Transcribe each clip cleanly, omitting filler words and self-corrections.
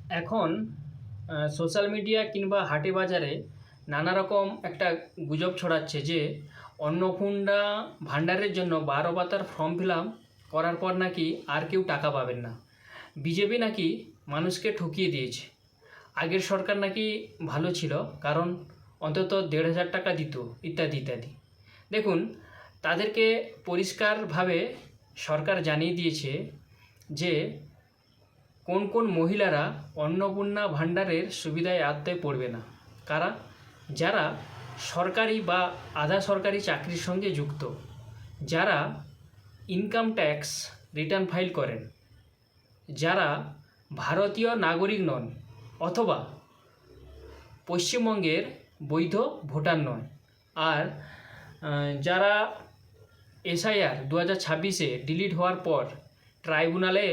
এখন social media কিংবা হাটে বাজারে নানা রকম একটা গুজব ছড়াচ্ছে যে অন্নপূর্ণা ভাণ্ডারের জন্য 12 পাতার ফর্ম ফিল আপ করার পর নাকি আর কেউ টাকা পাবেন না। বিজেপি নাকি মানুষকে ঠকিয়ে দিয়েছে। আগের সরকার নাকি ভালো ছিল, কারণ অন্তত 1,500 টাকা দিত, ইত্যাদি ইত্যাদি। দেখুন, তাদেরকে পরিষ্কারভাবে সরকার জানিয়ে দিয়েছে যে কোন কোন মহিলারা অন্নপূর্ণা ভাণ্ডারের সুবিধায় আওতায় পড়বে না। কারা? যারা সরকারি বা আধা সরকারি চাকরির সঙ্গে যুক্ত, যারা ইনকাম ট্যাক্স রিটার্ন ফাইল করেন, যারা ভারতীয় নাগরিক নন অথবা পশ্চিমবঙ্গের বৈধ ভোটার নয়, আর যারা SIR 2026-এ ডিলিট হওয়ার পর ট্রাইব্যুনালে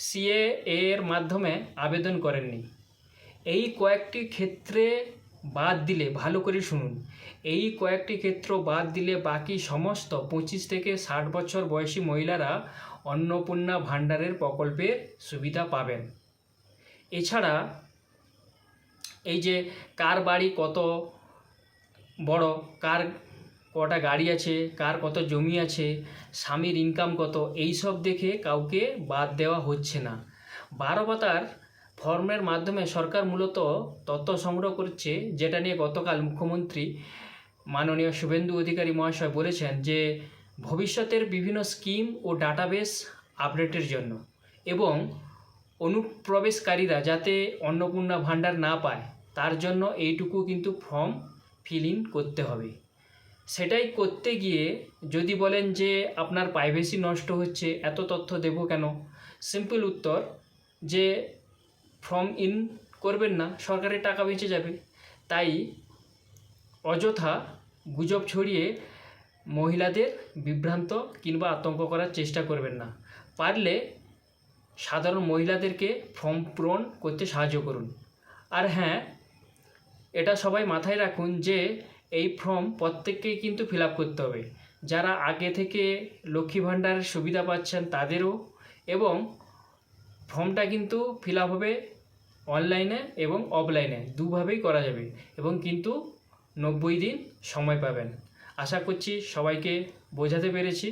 CAA এর মাধ্যমে আবেদন করেননি। এই কয়েকটি ক্ষেত্রে বাদ দিলে, ভালো করে শুনুন, এই কয়েকটি ক্ষেত্র বাদ দিলে বাকি সমস্ত 25 থেকে 60 বছর বয়সী মহিলারা অন্নপূর্ণা ভাণ্ডারের প্রকল্পের সুবিধা পাবেন। এছাড়া এই যে কার বাড়ি কত বড়, কার কটা গাড়ি আছে, কার কত জমি আছে, স্বামীর ইনকাম কত, এই সব দেখে কাউকে বাদ দেওয়া হচ্ছে না। 12 পাতার ফর্মের মাধ্যমে সরকার মূলত তথ্য সংগ্রহ করছে, যেটা নিয়ে গতকাল মুখ্যমন্ত্রী মাননীয় শুভেন্দু অধিকারী মহাশয় বলেছেন যে ভবিষ্যতের বিভিন্ন স্কিম ও ডাটাবেস আপডেটের জন্য এবং অনুপ্রবেশকারীরা যাতে অন্নপূর্ণা ভাণ্ডার না পায় তার জন্য এইটুকু কিন্তু ফর্ম ফিল ইন করতে হবে। সেটাই করতে গিয়ে যদি বলেন যে আপনার প্রাইভেসি নষ্ট হচ্ছে, এত তথ্য দেবো কেন, সিম্পল উত্তর যে ফর্ম ইন করবেন না, সরকারের টাকা বেঁচে যাবে। তাই অযথা গুজব ছড়িয়ে মহিলাদের বিভ্রান্ত কিংবা আতঙ্ক করার চেষ্টা করবেন না। পারলে সাধারণ মহিলাদেরকে ফর্ম পূরণ করতে সাহায্য করুন। আর হ্যাঁ, এটা সবাই মাথায় রাখুন যে এই ফর্ম প্রত্যেককেই কিন্তু ফিল আপ করতে হবে। যারা আগে থেকে লক্ষ্মী ভাণ্ডারের সুবিধা পাচ্ছেন তাদেরও, এবং ফর্মটা কিন্তু ফিল আপ হবে অনলাইনে এবং অফলাইনে, দুভাবেই করা যাবে, এবং কিন্তু 90 দিন সময় পাবেন। আশা করছি সবাইকে বোঝাতে পেরেছি।